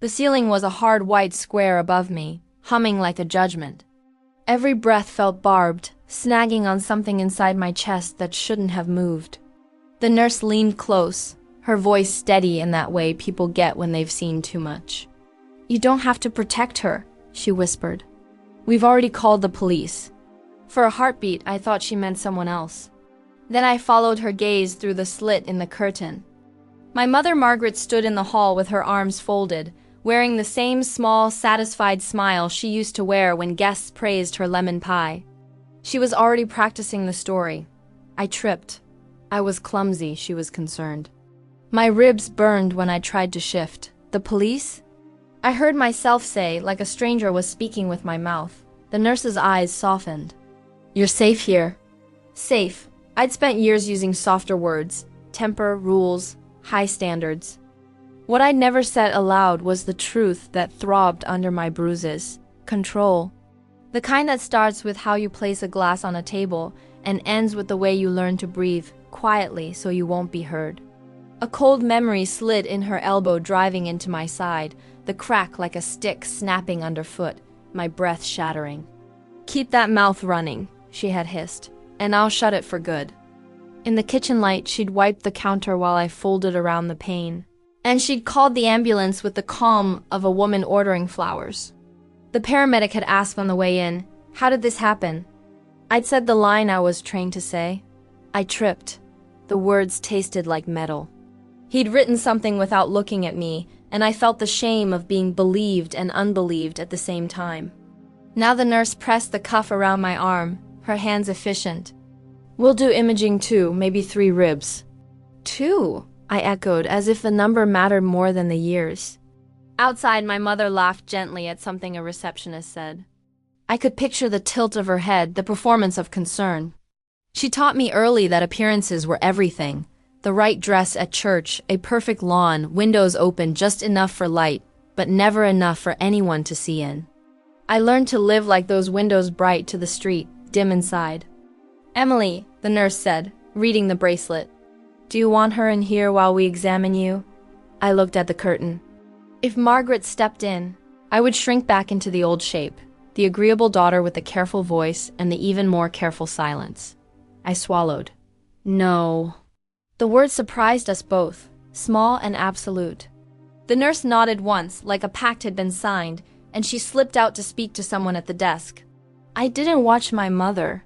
The ceiling was a hard white square above me, humming like a judgment. Every breath felt barbed, snagging on something inside my chest that shouldn't have moved. The nurse leaned close, her voice steady in that way people get when they've seen too much. "You don't have to protect her," she whispered. "We've already called the police." For a heartbeat, I thought she meant someone else. Then I followed her gaze through the slit in the curtain. My mother Margaret stood in the hall with her arms folded, wearing the same small, satisfied smile she used to wear when guests praised her lemon pie. She was already practicing the story. I tripped. I was clumsy, she was concerned. My ribs burned when I tried to shift. The police? I heard myself say, like a stranger was speaking with my mouth. The nurse's eyes softened. "You're safe here." Safe. I'd spent years using softer words. Temper, rules, high standards. What I'd never said aloud was the truth that throbbed under my bruises. Control. The kind that starts with how you place a glass on a table and ends with the way you learn to breathe quietly so you won't be heard. A cold memory slid in her elbow, driving into my side, the crack like a stick snapping underfoot, my breath shattering. "Keep that mouth running," she had hissed, "and I'll shut it for good." In the kitchen light, she'd wiped the counter while I folded around the pain. And she'd called the ambulance with the calm of a woman ordering flowers. The paramedic had asked on the way in, "How did this happen?" I'd said the line I was trained to say. I tripped. The words tasted like metal. He'd written something without looking at me, and I felt the shame of being believed and unbelieved at the same time. Now the nurse pressed the cuff around my arm, her hands efficient. "We'll do imaging too, maybe 3 ribs." 2? I echoed, as if the number mattered more than the years. Outside, my mother laughed gently at something a receptionist said. I could picture the tilt of her head, the performance of concern. She taught me early that appearances were everything. The right dress at church, a perfect lawn, windows open just enough for light, but never enough for anyone to see in. I learned to live like those windows, bright to the street, dim inside. "Emily," the nurse said, reading the bracelet. "Do you want her in here while we examine you?" I looked at the curtain. If Margaret stepped in, I would shrink back into the old shape, the agreeable daughter with the careful voice and the even more careful silence. I swallowed. No. The word surprised us both, small and absolute. The nurse nodded once, like a pact had been signed, and she slipped out to speak to someone at the desk. I didn't watch my mother.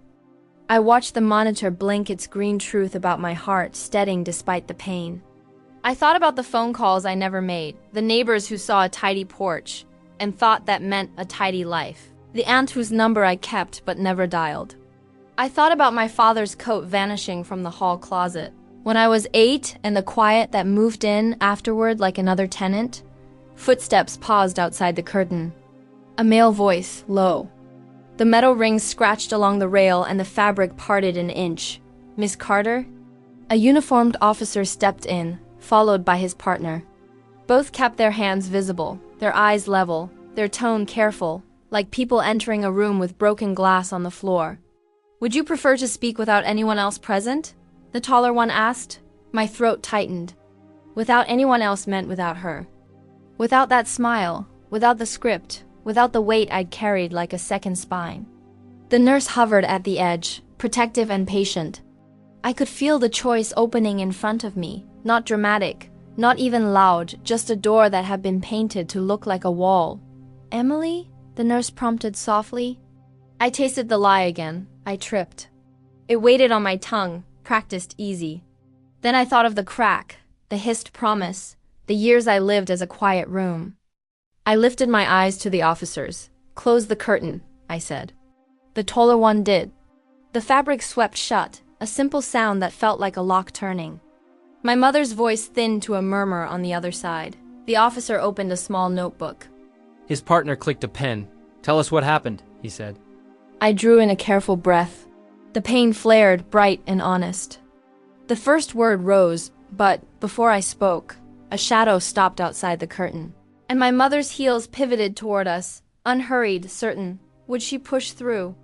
I watched the monitor blink its green truth about my heart, steadying despite the pain. I thought about the phone calls I never made, the neighbors who saw a tidy porch and thought that meant a tidy life, the aunt whose number I kept but never dialed. I thought about my father's coat vanishing from the hall closet. When I was 8 and the quiet that moved in afterward like another tenant. Footsteps paused outside the curtain. A male voice, low. The metal rings scratched along the rail and the fabric parted an inch. "Miss Carter?" A uniformed officer stepped in, followed by his partner. Both kept their hands visible, their eyes level, their tone careful, like people entering a room with broken glass on the floor. "Would you prefer to speak without anyone else present?" the taller one asked. My throat tightened. Without anyone else meant without her. Without that smile, without the script, without the weight I'd carried like a second spine. The nurse hovered at the edge, protective and patient. I could feel the choice opening in front of me, not dramatic, not even loud, just a door that had been painted to look like a wall. "Emily?" the nurse prompted softly. I tasted the lie again. I tripped. It waited on my tongue, practiced easy. Then I thought of the crack, the hissed promise, the years I lived as a quiet room. I lifted my eyes to the officers. "Close the curtain," I said. The taller one did. The fabric swept shut, a simple sound that felt like a lock turning. My mother's voice thinned to a murmur on the other side. The officer opened a small notebook. His partner clicked a pen. "Tell us what happened," he said. I drew in a careful breath. The pain flared, bright and honest. The first word rose, but before I spoke, a shadow stopped outside the curtain. And my mother's heels pivoted toward us, unhurried, certain. Would she push through?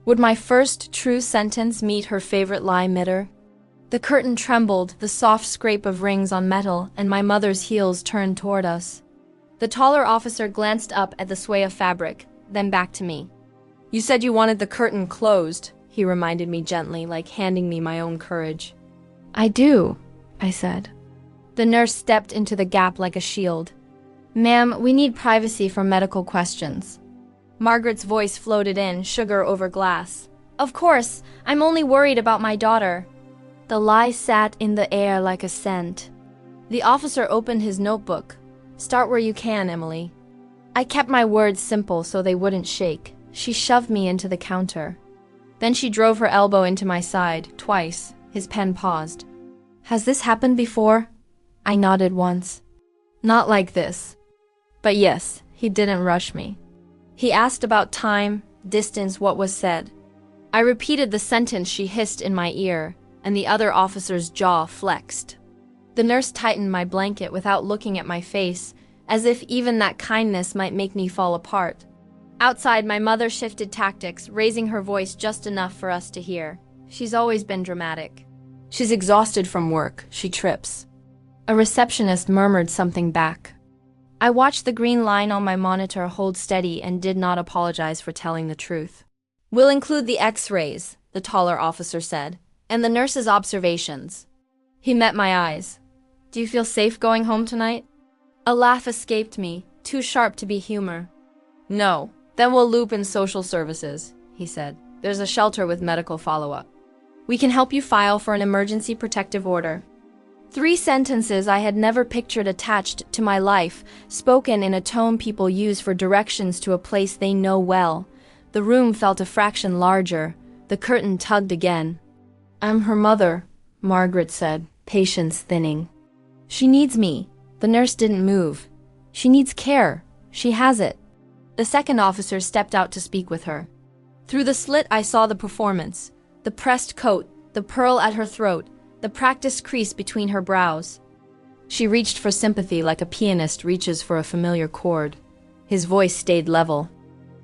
Would my first true sentence meet her favorite lie mitter? The curtain trembled, the soft scrape of rings on metal, and my mother's heels turned toward us. The taller officer glanced up at the sway of fabric, then back to me. You said you wanted the curtain closed, he reminded me gently, like handing me my own courage. I do, I said. The nurse stepped into the gap like a shield. Ma'am, we need privacy for medical questions. Margaret's voice floated in, sugar over glass. Of course, I'm only worried about my daughter. The lie sat in the air like a scent. The officer opened his notebook. Start where you can, Emily. I kept my words simple so they wouldn't shake. She shoved me into the counter. Then she drove her elbow into my side, twice. His pen paused. Has this happened before? I nodded once. Not like this. But yes, he didn't rush me. He asked about time, distance, what was said. I repeated the sentence she hissed in my ear, and the other officer's jaw flexed. The nurse tightened my blanket without looking at my face, as if even that kindness might make me fall apart. Outside, my mother shifted tactics, raising her voice just enough for us to hear. She's always been dramatic. She's exhausted from work. She trips. A receptionist murmured something back. I watched the green line on my monitor hold steady and did not apologize for telling the truth. We'll include the X-rays, the taller officer said, and the nurse's observations. He met my eyes. Do you feel safe going home tonight? A laugh escaped me, too sharp to be humor. No, then we'll loop in social services, he said. There's a shelter with medical follow-up. We can help you file for an emergency protective order. 3 sentences I had never pictured attached to my life, spoken in a tone people use for directions to a place they know well. The room felt a fraction larger. The curtain tugged again. I'm her mother, Margaret said, patience thinning. She needs me. The nurse didn't move. She needs care. She has it. The second officer stepped out to speak with her. Through the slit I saw the performance. The pressed coat, the pearl at her throat, the practiced crease between her brows. She reached for sympathy like a pianist reaches for a familiar chord. His voice stayed level.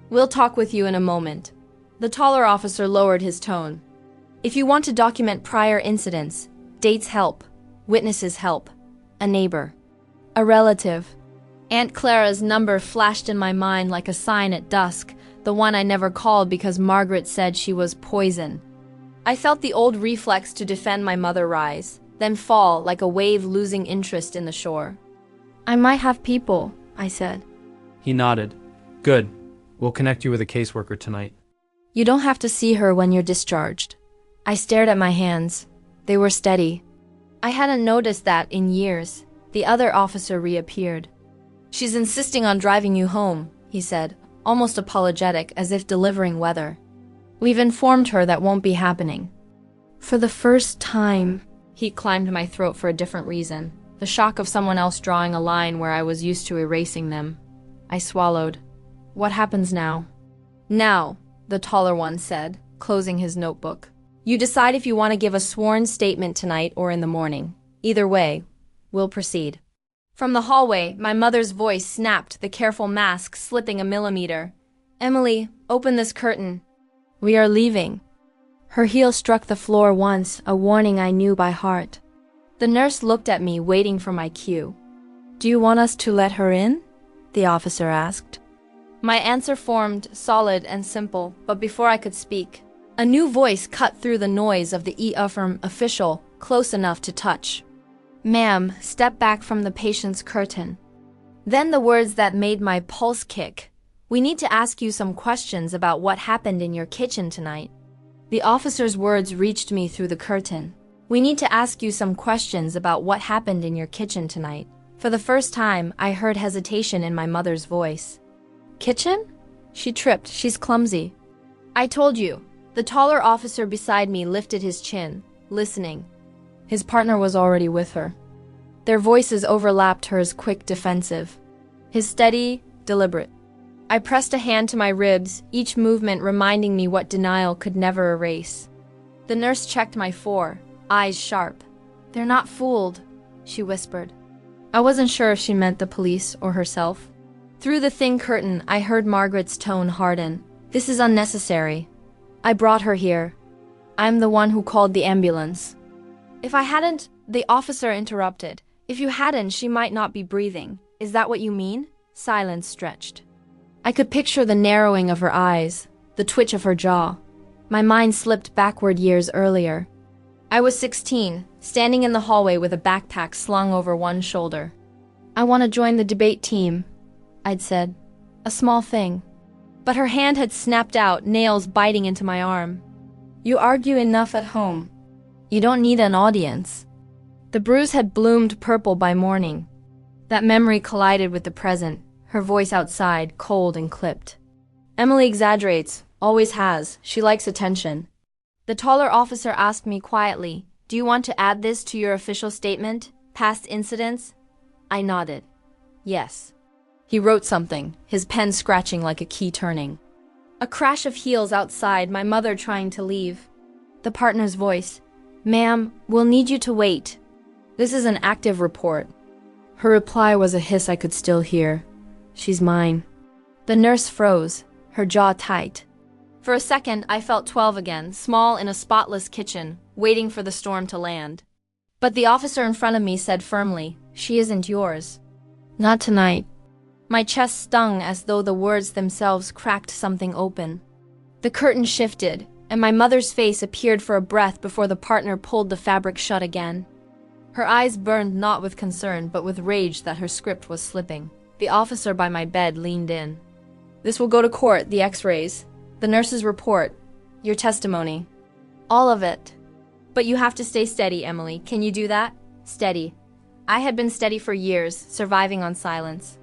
We'll talk with you in a moment. The taller officer lowered his tone. If you want to document prior incidents, dates help, witnesses help, a neighbor, a relative. Aunt Clara's number flashed in my mind like a sign at dusk, the one I never called because Margaret said she was poison. I felt the old reflex to defend my mother rise, then fall like a wave losing interest in the shore. I might have people, I said. He nodded. Good. We'll connect you with a caseworker tonight. You don't have to see her when you're discharged. I stared at my hands. They were steady. I hadn't noticed that in years. The other officer reappeared. She's insisting on driving you home, he said, almost apologetic, as if delivering weather. We've informed her that won't be happening. For the first time, heat climbed my throat for a different reason. The shock of someone else drawing a line where I was used to erasing them. I swallowed. What happens now? Now, the taller one said, closing his notebook. You decide if you want to give a sworn statement tonight or in the morning. Either way, we'll proceed. From the hallway, my mother's voice snapped, the careful mask slipping a millimeter. Emily, open this curtain. We are leaving. Her heel struck the floor once, a warning I knew by heart. The nurse looked at me, waiting for my cue. Do you want us to let her in? The officer asked. My answer formed, solid and simple, but before I could speak, a new voice cut through the noise of the firm official, close enough to touch. Ma'am, step back from the patient's curtain. Then the words that made my pulse kick. We need to ask you some questions about what happened in your kitchen tonight. The officer's words reached me through the curtain. We need to ask you some questions about what happened in your kitchen tonight. For the first time, I heard hesitation in my mother's voice. Kitchen? She tripped. She's clumsy. I told you. The taller officer beside me lifted his chin, listening. His partner was already with her. Their voices overlapped hers, quick, defensive. His steady, deliberate. I pressed a hand to my ribs, each movement reminding me what denial could never erase. The nurse checked my eyes sharp. They're not fooled, she whispered. I wasn't sure if she meant the police or herself. Through the thin curtain, I heard Margaret's tone harden. This is unnecessary. I brought her here. I'm the one who called the ambulance. If I hadn't, the officer interrupted. If you hadn't, she might not be breathing. Is that what you mean? Silence stretched. I could picture the narrowing of her eyes, the twitch of her jaw. My mind slipped backward years earlier. I was 16, standing in the hallway with a backpack slung over one shoulder. "I want to join the debate team," I'd said. A small thing. But her hand had snapped out, nails biting into my arm. "You argue enough at home. You don't need an audience." The bruise had bloomed purple by morning. That memory collided with the present, her voice outside, cold and clipped. "Emily exaggerates, always has. She likes attention." The taller officer asked me quietly, "Do you want to add this to your official statement? Past incidents?" I nodded. Yes. He wrote something, his pen scratching like a key turning. A crash of heels outside, my mother trying to leave. The partner's voice, "Ma'am, we'll need you to wait. This is an active report." Her reply was a hiss I could still hear. "She's mine." The nurse froze, her jaw tight. For a second, I felt 12 again, small in a spotless kitchen, waiting for the storm to land. But the officer in front of me said firmly, "She isn't yours." "Not tonight." My chest stung as though the words themselves cracked something open. The curtain shifted, and my mother's face appeared for a breath before the partner pulled the fabric shut again. Her eyes burned not with concern, but with rage that her script was slipping. The officer by my bed leaned in. "This will go to court, the x-rays, the nurse's report, your testimony. All of it. But you have to stay steady, Emily. Can you do that? Steady." I had been steady for years, surviving on silence.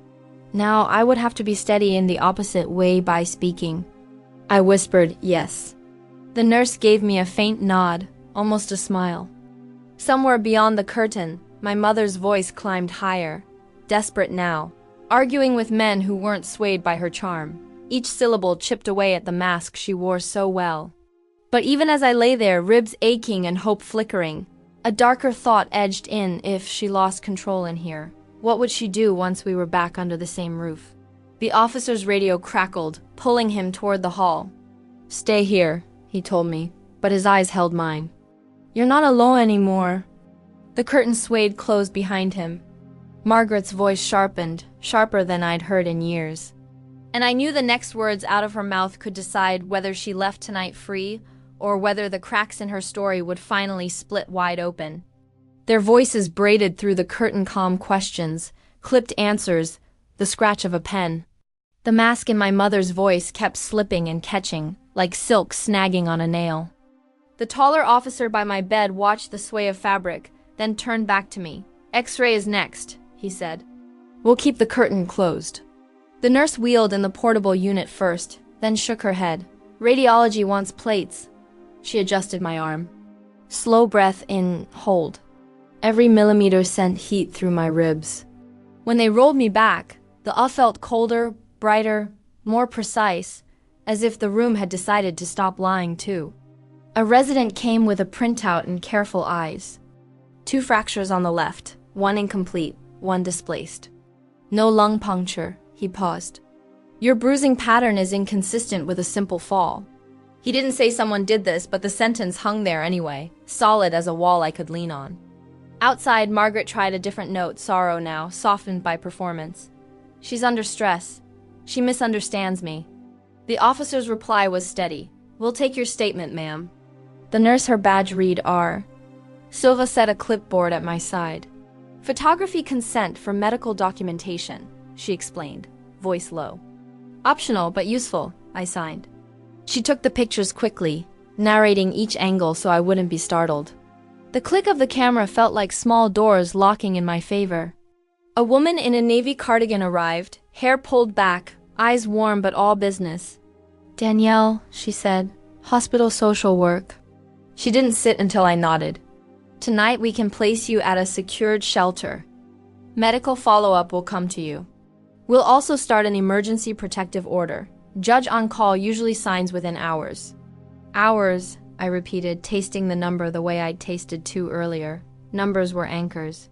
Now I would have to be steady in the opposite way by speaking. I whispered, "Yes." The nurse gave me a faint nod, almost a smile. Somewhere beyond the curtain, my mother's voice climbed higher, desperate now, arguing with men who weren't swayed by her charm. Each syllable chipped away at the mask she wore so well. But even as I lay there, ribs aching and hope flickering, a darker thought edged in. If she lost control in here, what would she do once we were back under the same roof? The officer's radio crackled, pulling him toward the hall. "Stay here," he told me, but his eyes held mine. "You're not alone anymore." The curtain swayed closed behind him. Margaret's voice sharpened, sharper than I'd heard in years. And I knew the next words out of her mouth could decide whether she left tonight free, or whether the cracks in her story would finally split wide open. Their voices braided through the curtain, calm questions, clipped answers, the scratch of a pen. The mask in my mother's voice kept slipping and catching, like silk snagging on a nail. The taller officer by my bed watched the sway of fabric, then turned back to me. "X-ray is next," he said. "We'll keep the curtain closed." The nurse wheeled in the portable unit first, then shook her head. "Radiology wants plates." She adjusted my arm. Slow breath in, hold. Every millimeter sent heat through my ribs. When they rolled me back, the felt colder, brighter, more precise, as if the room had decided to stop lying too. A resident came with a printout and careful eyes. 2 fractures on the left, 1 incomplete, 1 displaced. "No lung puncture," he paused. "Your bruising pattern is inconsistent with a simple fall." He didn't say someone did this, but the sentence hung there anyway, solid as a wall I could lean on. Outside, Margaret tried a different note, sorrow now, softened by performance. "She's under stress. She misunderstands me." The officer's reply was steady. "We'll take your statement, ma'am." The nurse, her badge read R. Silva set a clipboard at my side. "Photography consent for medical documentation," she explained, voice low. "Optional, but useful," I signed. She took the pictures quickly, narrating each angle so I wouldn't be startled. The click of the camera felt like small doors locking in my favor. A woman in a navy cardigan arrived, hair pulled back, eyes warm but all business. "Danielle," she said, "hospital social work." She didn't sit until I nodded. "Tonight we can place you at a secured shelter. Medical follow-up will come to you. We'll also start an emergency protective order. Judge on call usually signs within hours." "Hours," I repeated, tasting the number the way I'd tasted 2 earlier. Numbers were anchors.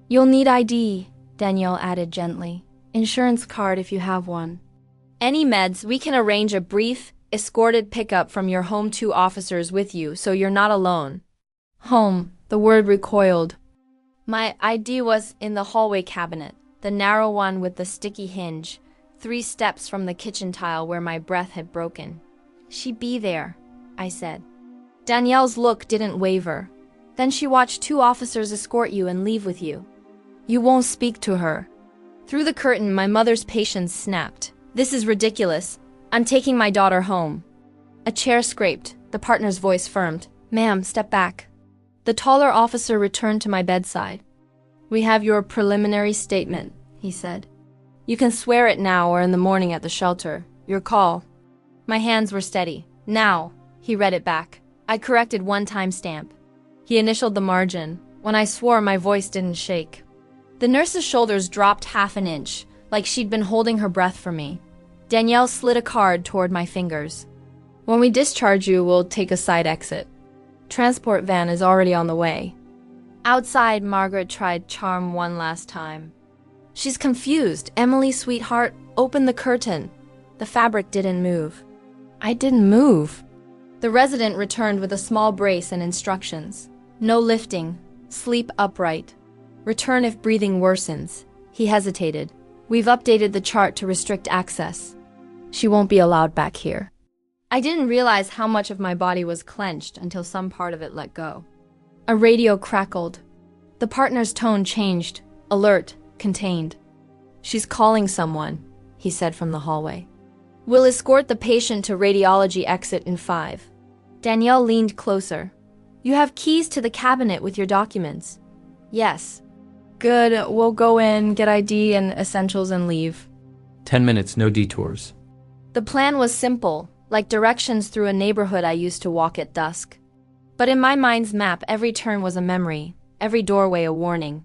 "You'll need ID," Danielle added gently. "Insurance card if you have one. Any meds, we can arrange a brief, escorted pickup from your home, 2 officers with you, so you're not alone." Home, the word recoiled. My ID was in the hallway cabinet. the narrow one with the sticky hinge, 3 steps from the kitchen tile where my breath had broken. "She be there," I said. Danielle's look didn't waver. "Then she watched 2 officers escort you and leave with you. You won't speak to her." Through the curtain, my mother's patience snapped. "This is ridiculous. I'm taking my daughter home." A chair scraped. The partner's voice firmed. "Ma'am, step back." The taller officer returned to my bedside. "We have your preliminary statement," he said. "You can swear it now or in the morning at the shelter. Your call." My hands were steady. "Now," he read it back. I corrected 1 timestamp. He initialed the margin. When I swore, my voice didn't shake. The nurse's shoulders dropped 1/2 an inch, like she'd been holding her breath for me. Danielle slid a card toward my fingers. "When we discharge you, we'll take a side exit. Transport van is already on the way." Outside, Margaret tried charm one last time. "She's confused. Emily, sweetheart, open the curtain." The fabric didn't move. I didn't move. The resident returned with a small brace and instructions. "No lifting. Sleep upright. Return if breathing worsens." He hesitated. "We've updated the chart to restrict access. She won't be allowed back here." I didn't realize how much of my body was clenched until some part of it let go. A radio crackled. The partner's tone changed, alert, contained. "She's calling someone," he said from the hallway. "We'll escort the patient to radiology exit in 5. Danielle leaned closer. "You have keys to the cabinet with your documents?" "Yes." "Good, we'll go in, get ID and essentials and leave." 10 minutes, no detours. The plan was simple, like directions through a neighborhood I used to walk at dusk. But in my mind's map, every turn was a memory, every doorway a warning.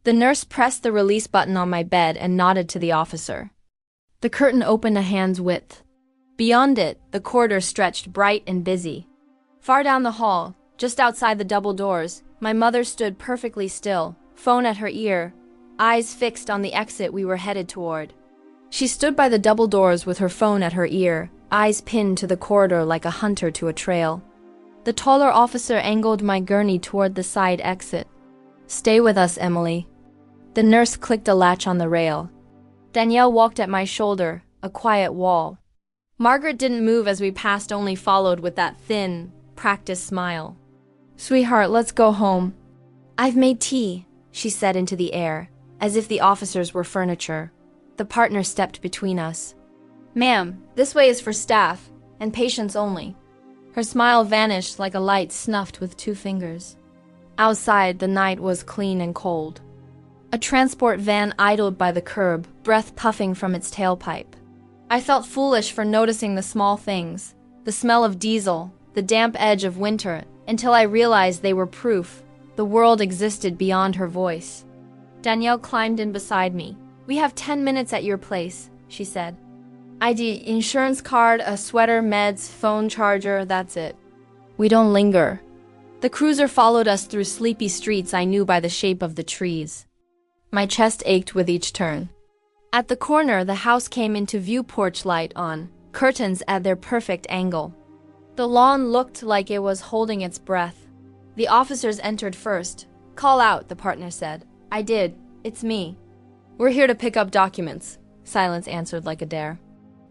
The nurse pressed the release button on my bed and nodded to the officer. The curtain opened a hand's width. Beyond it, the corridor stretched bright and busy. Far down the hall, just outside the double doors, my mother stood perfectly still, phone at her ear, eyes fixed on the exit we were headed toward. She stood by the double doors with her phone at her ear, eyes pinned to the corridor like a hunter to a trail. The taller officer angled my gurney toward the side exit. "Stay with us, Emily." The nurse clicked a latch on the rail. Danielle walked at my shoulder, a quiet wall. Margaret didn't move as we passed, only followed with that thin, practiced smile. "Sweetheart, let's go home." "I've made tea," she said into the air, as if the officers were furniture. The partner stepped between us. "Ma'am, this way is for staff, and patients only." Her smile vanished like a light snuffed with 2 fingers. Outside, the night was clean and cold. A transport van idled by the curb, breath puffing from its tailpipe. I felt foolish for noticing the small things, the smell of diesel, the damp edge of winter, until I realized they were proof the world existed beyond her voice. Danielle climbed in beside me. "We have 10 minutes at your place," she said. "ID, insurance card, a sweater, meds, phone charger, that's it. We don't linger." The cruiser followed us through sleepy streets I knew by the shape of the trees. My chest ached with each turn. At the corner, the house came into view, porch light on, curtains at their perfect angle. The lawn looked like it was holding its breath. The officers entered first. "Call out," the partner said. I did. "It's me." "We're here to pick up documents," silence answered like a dare.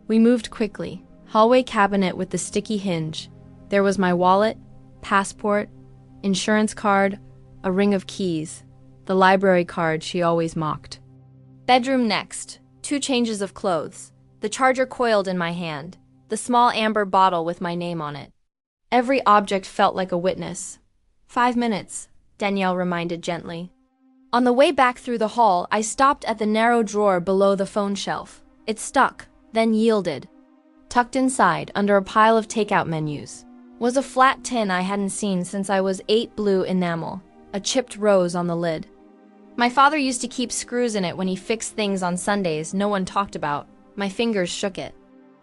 We moved quickly. Hallway cabinet with the sticky hinge. There was my wallet, passport, insurance card, a ring of keys, the library card she always mocked. Bedroom next. 2 changes of clothes. The charger coiled in my hand. The small amber bottle with my name on it. Every object felt like a witness. 5 minutes, Danielle reminded gently. On the way back through the hall, I stopped at the narrow drawer below the phone shelf. It stuck, then yielded. Tucked inside, under a pile of takeout menus, was a flat tin I hadn't seen since I was 8, blue enamel, a chipped rose on the lid. My father used to keep screws in it when he fixed things on Sundays no one talked about. My fingers shook it.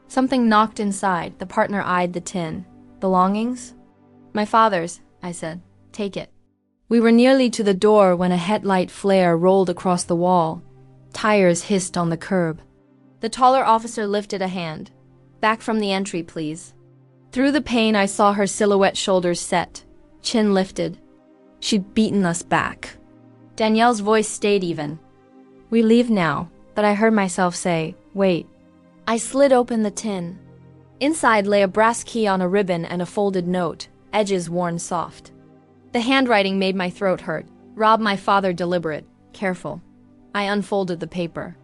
Something knocked inside. The partner eyed the tin. "Belongings?" "My father's," I said. "Take it." We were nearly to the door when a headlight flare rolled across the wall. Tires hissed on the curb. The taller officer lifted a hand. "Back from the entry, please." Through the pane, I saw her silhouette, shoulders set, chin lifted. She'd beaten us back. Danielle's voice stayed even. We leave now, but I heard myself say, wait. I slid open the tin. Inside lay a brass key on a ribbon and a folded note, edges worn soft. The handwriting made my throat hurt. Rob my father deliberate, careful. I unfolded the paper.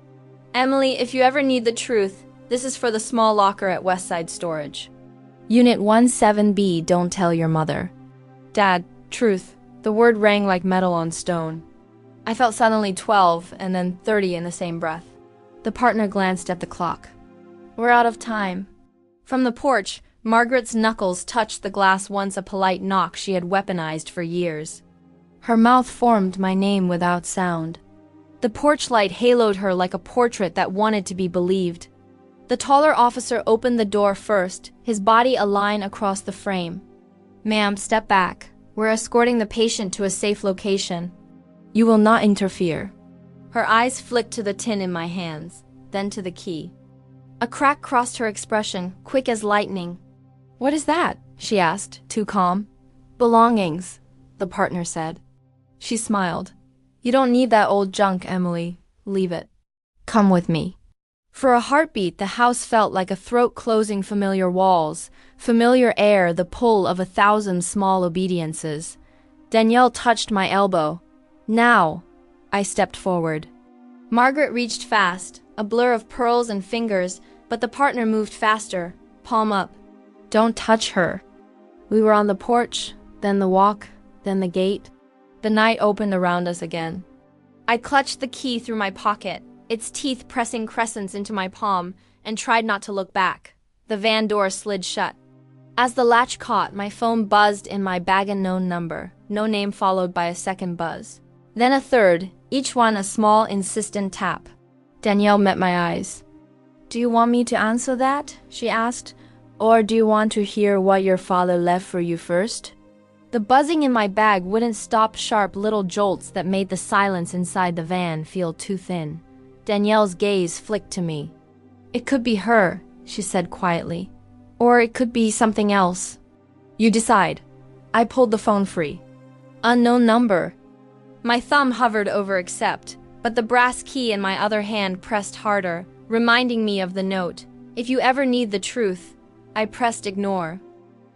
Emily, if you ever need the truth, this is for the small locker at Westside Storage. Unit 17B, don't tell your mother. Dad, truth. The word rang like metal on stone. I felt suddenly 12 and then 30 in the same breath. The partner glanced at the clock. We're out of time. From the porch, Margaret's knuckles touched the glass once a polite knock she had weaponized for years. Her mouth formed my name without sound. The porch light haloed her like a portrait that wanted to be believed. The taller officer opened the door first, his body a line across the frame. Ma'am, step back. We're escorting the patient to a safe location. You will not interfere. Her eyes flicked to the tin in my hands, then to the key. A crack crossed her expression, quick as lightning. What is that? She asked, too calm. Belongings, the partner said. She smiled. You don't need that old junk, Emily. Leave it. Come with me. For a heartbeat, the house felt like a throat closing familiar walls, familiar air, the pull of 1,000 small obediences. Danielle touched my elbow. Now, I stepped forward. Margaret reached fast, a blur of pearls and fingers, but the partner moved faster, palm up. Don't touch her. We were on the porch, then the walk, then the gate. The night opened around us again. I clutched the key through my pocket, its teeth pressing crescents into my palm, and tried not to look back. The van door slid shut. As the latch caught, my phone buzzed in my bag-unknown number, no name followed by a second buzz. Then a third, each one a small, insistent tap. Danielle met my eyes. Do you want me to answer that? She asked. Or do you want to hear what your father left for you first? The buzzing in my bag wouldn't stop sharp little jolts that made the silence inside the van feel too thin. Danielle's gaze flicked to me. It could be her, she said quietly. Or it could be something else. You decide. I pulled the phone free. Unknown number. My thumb hovered over accept, but the brass key in my other hand pressed harder, reminding me of the note. If you ever need the truth. I pressed ignore.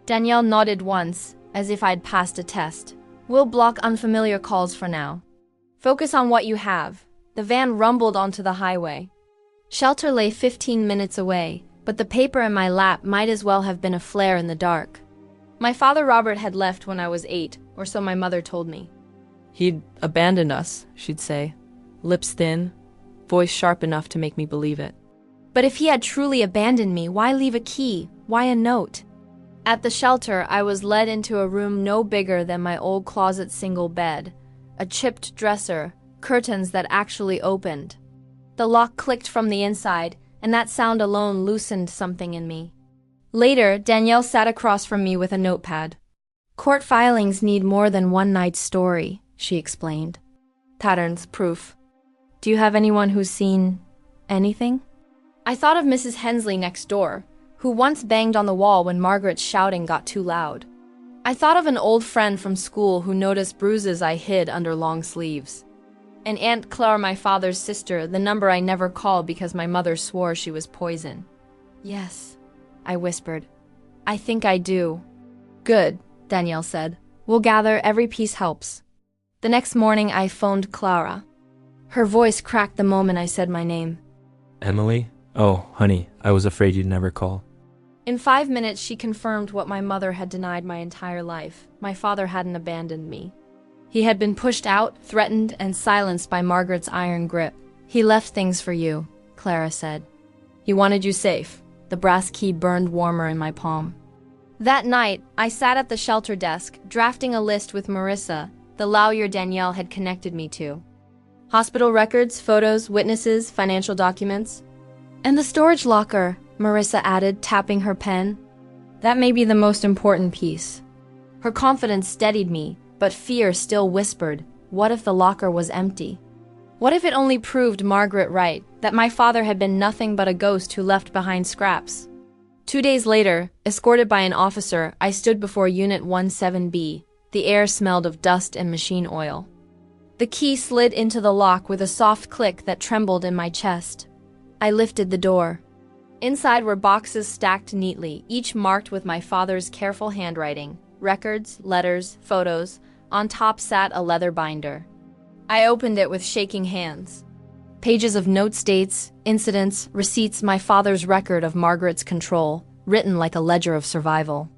Danielle nodded once, as if I'd passed a test. We'll block unfamiliar calls for now. Focus on what you have. The van rumbled onto the highway. Shelter lay 15 minutes away, but the paper in my lap might as well have been a flare in the dark. My father Robert had left when I was 8, or so my mother told me. He'd abandoned us, she'd say. Lips thin, voice sharp enough to make me believe it. But if he had truly abandoned me, why leave a key? Why a note? At the shelter, I was led into a room no bigger than my old closet single bed, a chipped dresser, curtains that actually opened. The lock clicked from the inside, and that sound alone loosened something in me. Later, Danielle sat across from me with a notepad. Court filings need more than one night's story, she explained. Patterns, proof. Do you have anyone who's seen anything? I thought of Mrs. Hensley next door, who once banged on the wall when Margaret's shouting got too loud. I thought of an old friend from school who noticed bruises I hid under long sleeves. And Aunt Claire, my father's sister, the number I never called because my mother swore she was poison. Yes, I whispered. I think I do. Good, Danielle said. We'll gather, every piece helps. The next morning I phoned Clara. Her voice cracked the moment I said my name. Emily? Oh, honey, I was afraid you'd never call. In 5 minutes, she confirmed what my mother had denied my entire life. My father hadn't abandoned me. He had been pushed out, threatened, and silenced by Margaret's iron grip. He left things for you, Clara said. He wanted you safe. The brass key burned warmer in my palm. That night, I sat at the shelter desk, drafting a list with Marissa, the lawyer Danielle had connected me to. Hospital records, photos, witnesses, financial documents. And the storage locker, Marissa added, tapping her pen. That may be the most important piece. Her confidence steadied me, but fear still whispered, what if the locker was empty? What if it only proved Margaret right, that my father had been nothing but a ghost who left behind scraps? 2 days later, escorted by an officer, I stood before Unit 17B. The air smelled of dust and machine oil. The key slid into the lock with a soft click that trembled in my chest. I lifted the door. Inside were boxes stacked neatly, each marked with my father's careful handwriting. Records, letters, photos. On top sat a leather binder. I opened it with shaking hands. Pages of notes, dates, incidents, receipts, my father's record of Margaret's control, written like a ledger of survival.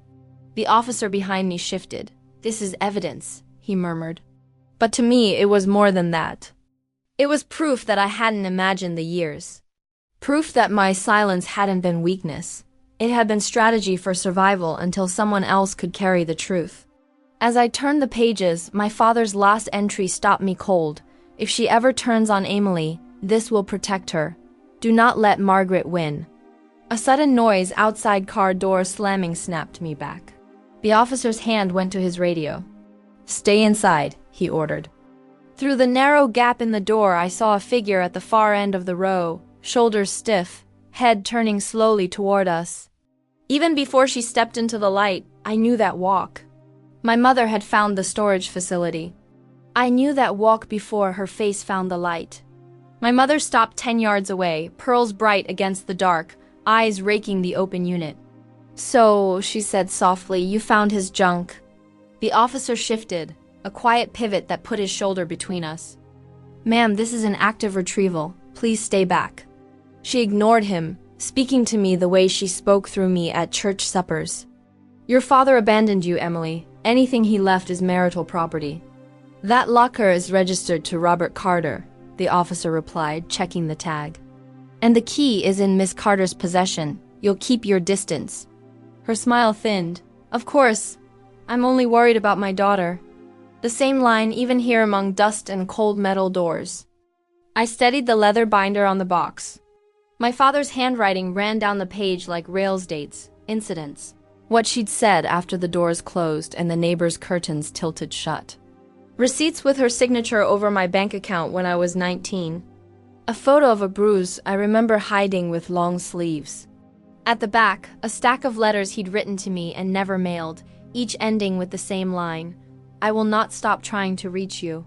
The officer behind me shifted. "This is evidence," he murmured. But to me, it was more than that. It was proof that I hadn't imagined the years. Proof that my silence hadn't been weakness. It had been strategy for survival until someone else could carry the truth. As I turned the pages, my father's last entry stopped me cold. "If she ever turns on Emily, this will protect her. Do not let Margaret win." A sudden noise outside car door slamming snapped me back. The officer's hand went to his radio. "Stay inside," he ordered. Through the narrow gap in the door, I saw a figure at the far end of the row, shoulders stiff, head turning slowly toward us. Even before she stepped into the light, I knew that walk. My mother had found the storage facility. I knew that walk before her face found the light. My mother stopped 10 yards away, pearls bright against the dark, eyes raking the open unit. "So," she said softly, "you found his junk." The officer shifted, a quiet pivot that put his shoulder between us. "Ma'am, this is an active retrieval. Please stay back." She ignored him, speaking to me the way she spoke through me at church suppers. "Your father abandoned you, Emily. Anything he left is marital property." "That locker is registered to Robert Carter," the officer replied, checking the tag. "And the key is in Miss Carter's possession. You'll keep your distance." Her smile thinned. "Of course. I'm only worried about my daughter." The same line even here among dust and cold metal doors. I steadied the leather binder on the box. My father's handwriting ran down the page like rails dates, incidents. What she'd said after the doors closed and the neighbor's curtains tilted shut. Receipts with her signature over my bank account when I was 19. A photo of a bruise I remember hiding with long sleeves. At the back, a stack of letters he'd written to me and never mailed, each ending with the same line: "I will not stop trying to reach you."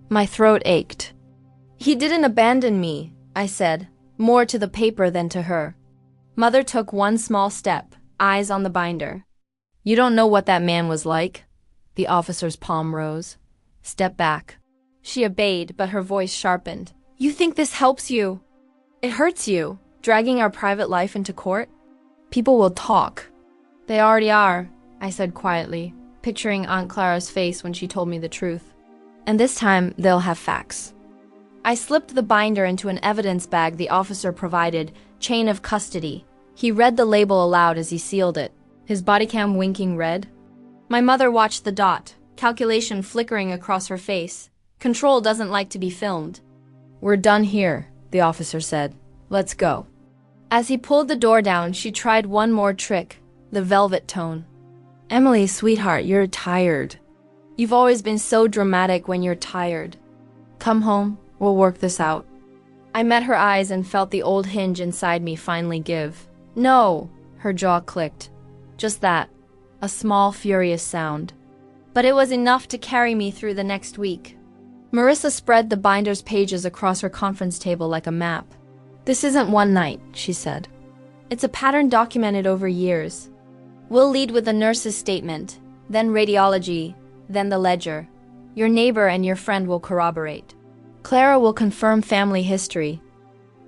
My throat ached. "He didn't abandon me," I said, more to the paper than to her. Mother took one small step, eyes on the binder. "You don't know what that man was like." The officer's palm rose. "Step back." She obeyed, but her voice sharpened. "You think this helps you? It hurts you, dragging our private life into court? People will talk." "They already are," I said quietly, picturing Aunt Clara's face when she told me the truth. "And this time, they'll have facts." I slipped the binder into an evidence bag the officer provided, chain of custody. He read the label aloud as he sealed it, his body cam winking red. My mother watched the dot, calculation flickering across her face. Control doesn't like to be filmed. "We're done here," the officer said. "Let's go." As he pulled the door down, she tried one more trick, the velvet tone. "Emily, sweetheart, you're tired. You've always been so dramatic when you're tired. Come home, we'll work this out." I met her eyes and felt the old hinge inside me finally give. "No," her jaw clicked. Just that, a small, furious sound. But it was enough to carry me through the next week. Marissa spread the binder's pages across her conference table like a map. "This isn't one night," she said. "It's a pattern documented over years. We'll lead with the nurse's statement, then radiology, then the ledger. Your neighbor and your friend will corroborate. Clara will confirm family history.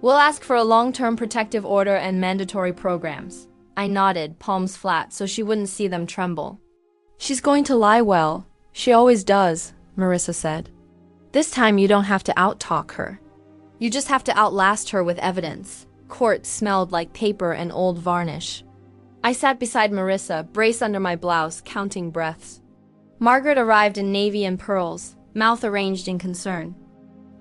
We'll ask for a long-term protective order and mandatory programs." I nodded, palms flat, so she wouldn't see them tremble. "She's going to lie well. She always does," Marissa said. "This time you don't have to out-talk her. You just have to outlast her with evidence." Court smelled like paper and old varnish. I sat beside Marissa, brace under my blouse, counting breaths. Margaret arrived in navy and pearls, mouth arranged in concern.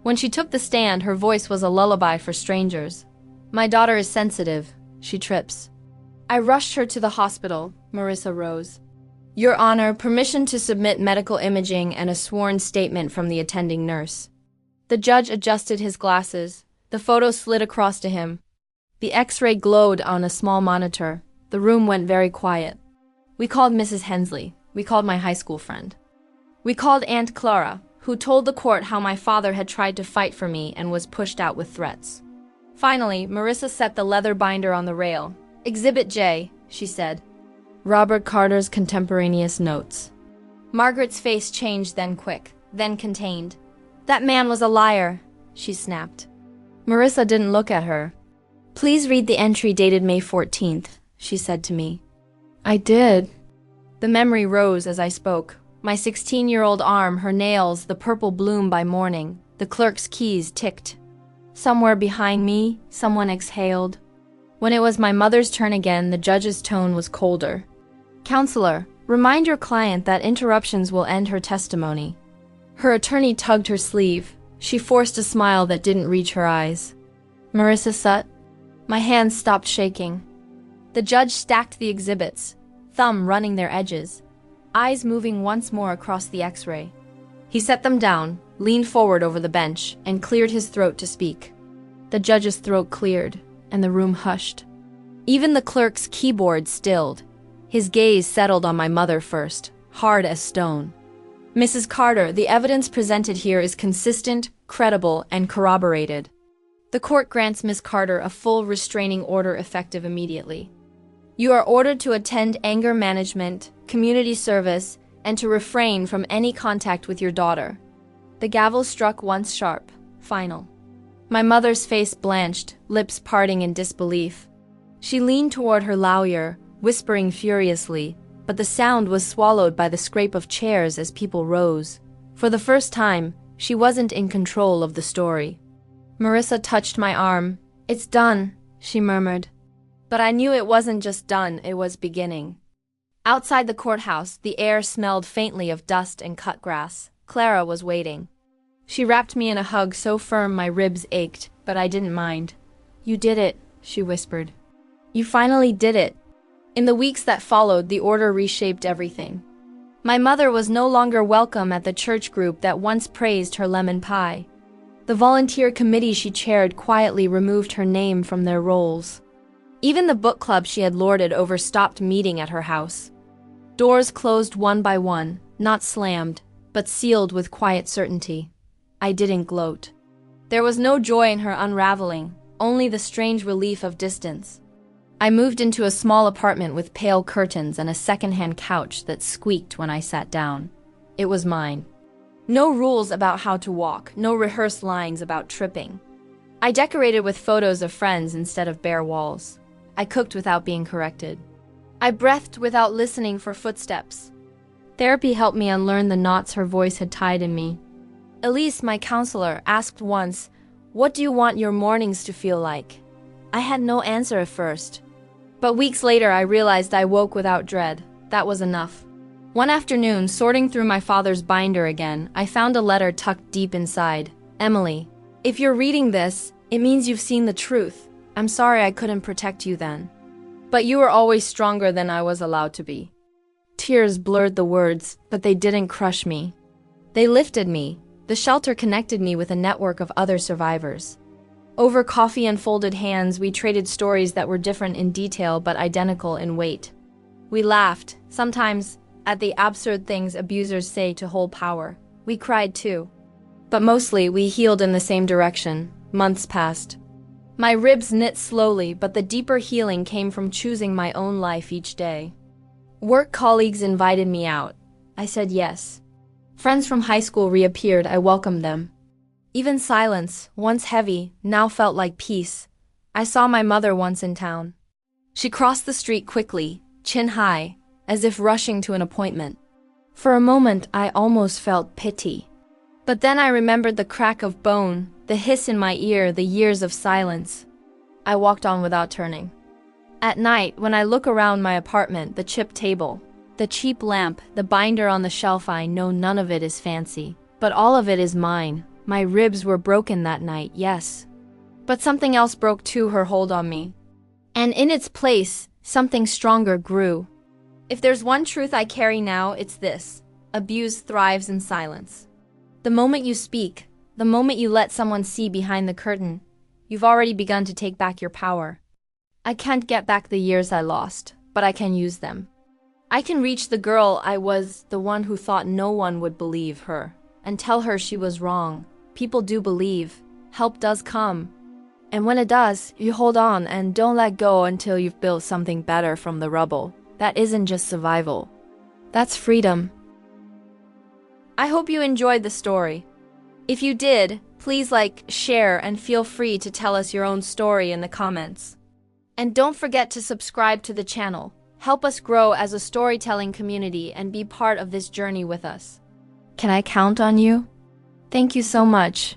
When she took the stand, her voice was a lullaby for strangers. "My daughter is sensitive. She trips." I rushed her to the hospital. Marissa rose. "Your Honor, permission to submit medical imaging and a sworn statement from the attending nurse." The judge adjusted his glasses. The photo slid across to him. The X-ray glowed on a small monitor. The room went very quiet. We called Mrs. Hensley. We called my high school friend. We called Aunt Clara, who told the court how my father had tried to fight for me and was pushed out with threats. Finally, Marissa set the leather binder on the rail. "Exhibit J," she said. Robert Carter's contemporaneous notes. Margaret's face changed then quick, then contained. "That man was a liar," she snapped. Marissa didn't look at her. "Please read the entry dated May 14th, she said to me. I did. The memory rose as I spoke. My 16-year-old arm, her nails, the purple bloom by morning. The clerk's keys ticked. Somewhere behind me, someone exhaled. When it was my mother's turn again, the judge's tone was colder. "Counselor, remind your client that interruptions will end her testimony." Her attorney tugged her sleeve. She forced a smile that didn't reach her eyes. "Marissa Sutt?" My hands stopped shaking. The judge stacked the exhibits, thumb running their edges, eyes moving once more across the X-ray. He set them down, leaned forward over the bench, and cleared his throat to speak. The judge's throat cleared, and the room hushed. Even the clerk's keyboard stilled. His gaze settled on my mother first, hard as stone. "Mrs. Carter, the evidence presented here is consistent, credible, and corroborated. The court grants Ms. Carter a full restraining order effective immediately. You are ordered to attend anger management, community service, and to refrain from any contact with your daughter." The gavel struck once sharp, final. My mother's face blanched, lips parting in disbelief. She leaned toward her lawyer, whispering furiously, but the sound was swallowed by the scrape of chairs as people rose. For the first time, she wasn't in control of the story. Marissa touched my arm. "It's done," she murmured. But I knew it wasn't just done, it was beginning. Outside the courthouse, the air smelled faintly of dust and cut grass. Clara was waiting. She wrapped me in a hug so firm my ribs ached, but I didn't mind. "You did it," she whispered. "You finally did it." In the weeks that followed, the order reshaped everything. My mother was no longer welcome at the church group that once praised her lemon pie. The volunteer committee she chaired quietly removed her name from their rolls. Even the book club she had lorded over stopped meeting at her house. Doors closed one by one, not slammed, but sealed with quiet certainty. I didn't gloat. There was no joy in her unraveling, only the strange relief of distance. I moved into a small apartment with pale curtains and a second-hand couch that squeaked when I sat down. It was mine. No rules about how to walk, no rehearsed lines about tripping. I decorated with photos of friends instead of bare walls. I cooked without being corrected. I breathed without listening for footsteps. Therapy helped me unlearn the knots her voice had tied in me. Elise, my counselor, asked once, "What do you want your mornings to feel like?" I had no answer at first. But weeks later, I realized I woke without dread. That was enough. One afternoon, sorting through my father's binder again, I found a letter tucked deep inside. "Emily, if you're reading this, it means you've seen the truth. I'm sorry I couldn't protect you then. But you were always stronger than I was allowed to be." Tears blurred the words, but they didn't crush me. They lifted me. The shelter connected me with a network of other survivors. Over coffee and folded hands, we traded stories that were different in detail but identical in weight. We laughed, sometimes at the absurd things abusers say to hold power. We cried too. But mostly, we healed in the same direction. Months passed. My ribs knit slowly, but the deeper healing came from choosing my own life each day. Work colleagues invited me out. I said yes. Friends from high school reappeared. I welcomed them. Even silence, once heavy, now felt like peace. I saw my mother once in town. She crossed the street quickly, chin high, as if rushing to an appointment. For a moment, I almost felt pity. But then I remembered the crack of bone, the hiss in my ear, the years of silence. I walked on without turning. At night, when I look around my apartment, the chipped table, the cheap lamp, the binder on the shelf, I know none of it is fancy. But all of it is mine. My ribs were broken that night, yes. But something else broke too, her hold on me. And in its place, something stronger grew. If there's one truth I carry now, it's this: abuse thrives in silence. The moment you speak, the moment you let someone see behind the curtain, you've already begun to take back your power. I can't get back the years I lost, but I can use them. I can reach the girl I was, the one who thought no one would believe her. and tell her she was wrong. People do believe. Help does come. And when it does, you hold on and don't let go until you've built something better from the rubble. That isn't just survival. That's freedom. I hope you enjoyed the story. If you did, please like, share, and feel free to tell us your own story in the comments. And don't forget to subscribe to the channel. Help us grow as a storytelling community and be part of this journey with us. Can I count on you? Thank you so much.